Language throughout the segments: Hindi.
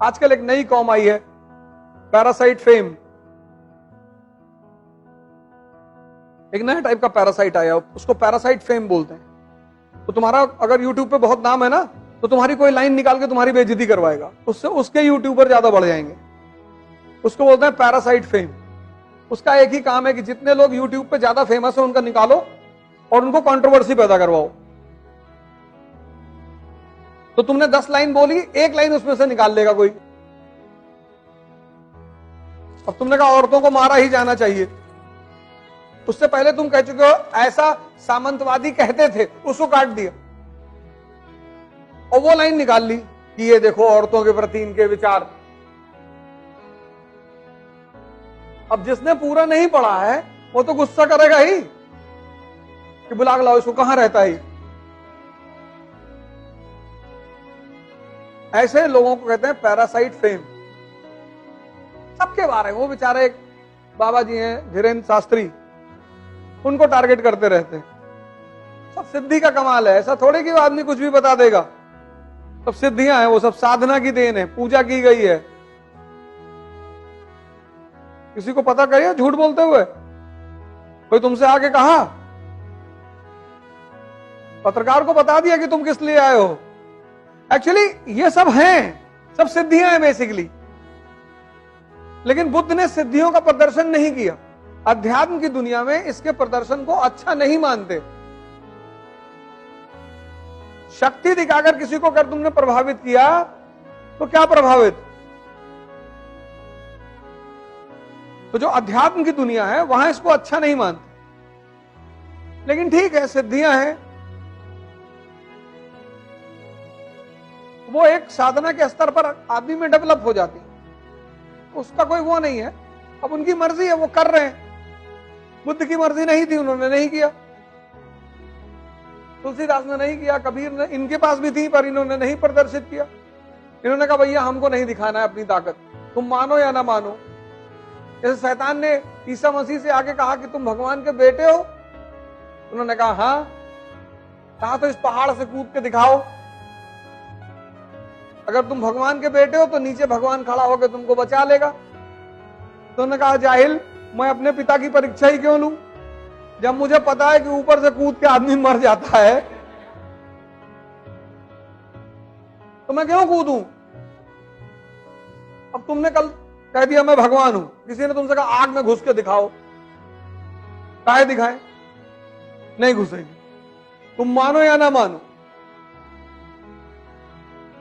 आजकल एक नई कॉम आई है, पैरासाइट फेम। एक नया टाइप का पैरासाइट आया, उसको पैरासाइट फेम बोलते हैं। तो तुम्हारा अगर यूट्यूब पे बहुत नाम है ना, तो तुम्हारी कोई लाइन निकाल के तुम्हारी बेइज्जती करवाएगा, उससे उसके यूट्यूबर ज्यादा बढ़ जाएंगे। उसको बोलते हैं पैरासाइट फेम। उसका एक ही काम है कि जितने लोग यूट्यूब पे ज्यादा फेमस है उनका निकालो और उनको कंट्रोवर्सी पैदा करवाओ। तो तुमने 10 लाइन बोली, एक लाइन उसमें से निकाल लेगा कोई। अब तुमने कहा औरतों को मारा ही जाना चाहिए, उससे पहले तुम कह चुके हो ऐसा सामंतवादी कहते थे, उसको काट दिया और वो लाइन निकाल ली कि ये देखो औरतों के प्रति इनके विचार। अब जिसने पूरा नहीं पढ़ा है वो तो गुस्सा करेगा ही कि बुला के लाओ इसको, कहां रहता है। ऐसे लोगों को कहते हैं पैरासाइट फेम। सबके बारे में, वो बेचारे एक बाबा जी हैं धीरेन्द्र शास्त्री, उनको टारगेट करते रहते हैं। सब सिद्धि का कमाल है, ऐसा थोड़े कि वो आदमी कुछ भी बता देगा। सब सिद्धियां हैं, वो सब साधना की देन है, पूजा की गई है। किसी को पता करिए झूठ बोलते हुए कोई तुमसे आके कहा, पत्रकार को बता दिया कि तुम किस लिए आए हो। एक्चुअली ये सब हैं, सब सिद्धियां हैं बेसिकली। लेकिन बुद्ध ने सिद्धियों का प्रदर्शन नहीं किया। अध्यात्म की दुनिया में इसके प्रदर्शन को अच्छा नहीं मानते। शक्ति दिखाकर किसी को अगर तुमने प्रभावित किया तो क्या प्रभावित। तो जो अध्यात्म की दुनिया है वहां इसको अच्छा नहीं मानते। लेकिन ठीक है, सिद्धियां हैं, वो एक साधना के स्तर पर आदमी में डेवलप हो जाती है, उसका कोई वो नहीं है। अब उनकी मर्जी है, वो कर रहे हैं। बुद्ध की मर्जी नहीं थी, उन्होंने नहीं किया। तुलसीदास ने नहीं किया, कबीर ने, इनके पास भी थी पर इन्होंने नहीं प्रदर्शित किया। इन्होंने कहा भैया हमको नहीं दिखाना है अपनी ताकत, तुम मानो या ना मानो। जैसे शैतान ने ईसा मसीह से आके कहा कि तुम भगवान के बेटे हो, उन्होंने कहा हाँ। कहा तो इस पहाड़ से कूद के दिखाओ, अगर तुम भगवान के बेटे हो तो नीचे भगवान खड़ा होकर तुमको बचा लेगा। तो उन्होंने कहा जाहिल, मैं अपने पिता की परीक्षा ही क्यों लूं, जब मुझे पता है कि ऊपर से कूद के आदमी मर जाता है तो मैं क्यों कूदूं। अब तुमने कल कह दिया मैं भगवान हूं, किसी ने तुमसे कहा आग में घुस के दिखाओ, काहे दिखाए, नहीं घुसेगी, तुम मानो या ना मानो।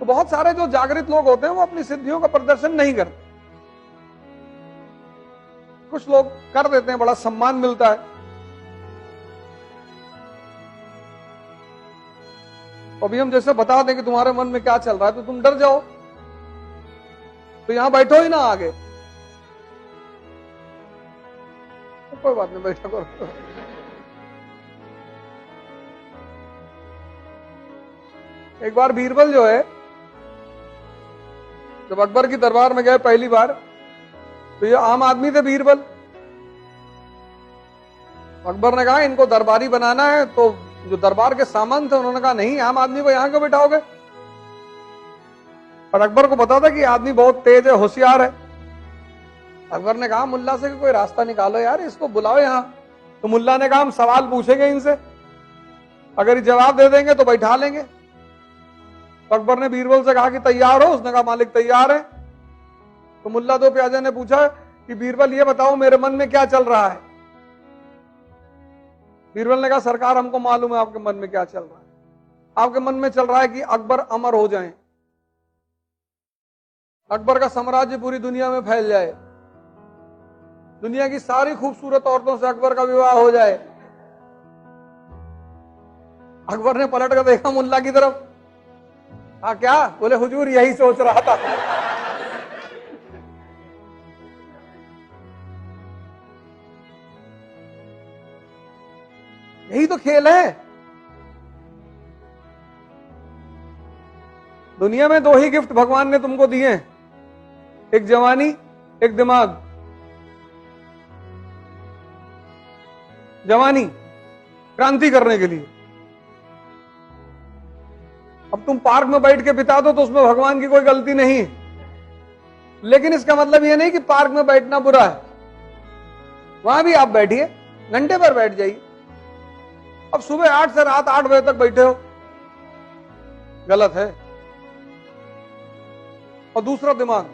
तो बहुत सारे जो जागृत लोग होते हैं वो अपनी सिद्धियों का प्रदर्शन नहीं करते। कुछ लोग कर देते हैं, बड़ा सम्मान मिलता है। अभी हम जैसे बता दें कि तुम्हारे मन में क्या चल रहा है तो तुम डर जाओ, तो यहां बैठो ही ना आगे। तो कोई बात नहीं, बैठा करो। एक बार बीरबल जो है, जब अकबर की दरबार में गए पहली बार, तो ये आम आदमी थे बीरबल। अकबर ने कहा इनको दरबारी बनाना है, तो जो दरबार के सामान थे उन्होंने कहा नहीं, आम आदमी को यहां क्यों बिठाओगे। पर अकबर को पता था कि आदमी बहुत तेज है, होशियार है। अकबर ने कहा मुल्ला से कोई रास्ता निकालो यार, इसको बुलाओ यहां। तो मुल्ला ने कहा हम सवाल पूछेंगे इनसे, अगर ये जवाब दे देंगे तो बैठा लेंगे। तो अकबर ने बीरबल से कहा कि तैयार हो, उसने कहा मालिक तैयार है। तो मुल्ला दो प्याजे ने पूछा कि बीरबल ये बताओ मेरे मन में क्या चल रहा है। बीरबल ने कहा सरकार हमको मालूम है आपके मन में क्या चल रहा है। आपके मन में चल रहा है कि अकबर अमर हो जाए, अकबर का साम्राज्य पूरी दुनिया में फैल जाए, दुनिया की सारी खूबसूरत औरतों से अकबर का विवाह हो जाए। अकबर ने पलट कर देखा मुल्ला की तरफ, हाँ क्या बोले, हुजूर यही सोच रहा था। यही तो खेल है। दुनिया में 2 ही गिफ्ट भगवान ने तुमको दिए हैं, एक जवानी, एक दिमाग। जवानी क्रांति करने के लिए, अब तुम पार्क में बैठ के बिता दो तो उसमें भगवान की कोई गलती नहीं। लेकिन इसका मतलब ये नहीं कि पार्क में बैठना बुरा है, वहां भी आप बैठिए, घंटे पर बैठ जाइए। अब सुबह 8 से रात 8 बजे तक बैठे हो, गलत है। और दूसरा दिमाग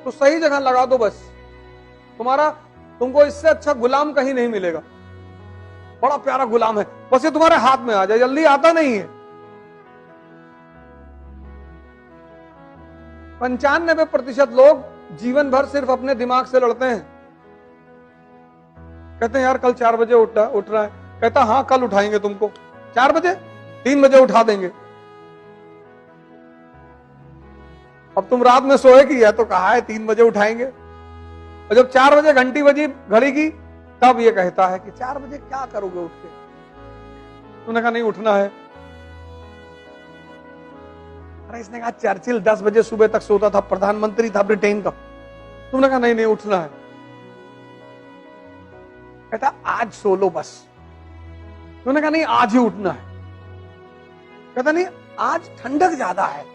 तो सही जगह लगा दो बस, तुमको इससे अच्छा गुलाम कहीं नहीं मिलेगा। बड़ा प्यारा गुलाम है, बस ये तुम्हारे हाथ में आ जाए, जल्दी आता नहीं है। 95% लोग जीवन भर सिर्फ अपने दिमाग से लड़ते हैं। कहते हैं यार कल 4 बजे उठ रहा है, कहता हाँ कल उठाएंगे तुमको 4 बजे, 3 बजे उठा देंगे। अब तुम रात में सोए कि तो कहा है 3 बजे उठाएंगे, और जब 4 बजे घंटी बजी घड़ी की, तब ये कहता है कि 4 बजे क्या करोगे उठ के। तुमने कहा नहीं उठना है। अरे इसने कहा चर्चिल 10 बजे सुबह तक सोता था, प्रधानमंत्री था ब्रिटेन का। तुमने कहा नहीं उठना है। कहता आज सो लो बस। तुमने कहा नहीं आज ही उठना है। कहता नहीं आज ठंडक ज्यादा है।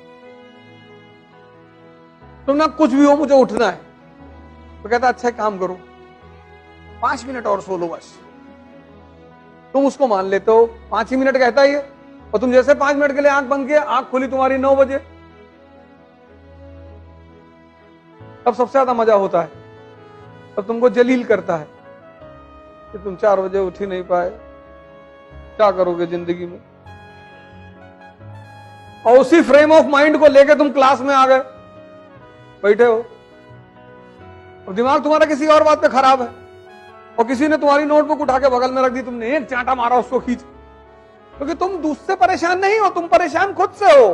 तुमने कुछ भी हो मुझे उठना है। तो कहता अच्छा काम करो 5 मिनट और सो लो बस। तुम उसको मान लेते हो, 5 ही मिनट कहता है ये, और तुम जैसे 5 मिनट के लिए आंख बंद किए, आंख खुली तुम्हारी 9 बजे। तब सबसे ज्यादा मजा होता है, तब तुमको जलील करता है कि तुम 4 बजे उठ ही नहीं पाए, क्या करोगे जिंदगी में। और उसी फ्रेम ऑफ माइंड को लेके तुम क्लास में आ गए, बैठे हो, और दिमाग तुम्हारा किसी और बात पे खराब है, और किसी ने तुम्हारी नोटबुक उठा के बगल में रख दी, तुमने एक चांटा मारा उसको खींच, क्योंकि तुम दूसरे परेशान नहीं हो, तुम परेशान खुद से हो।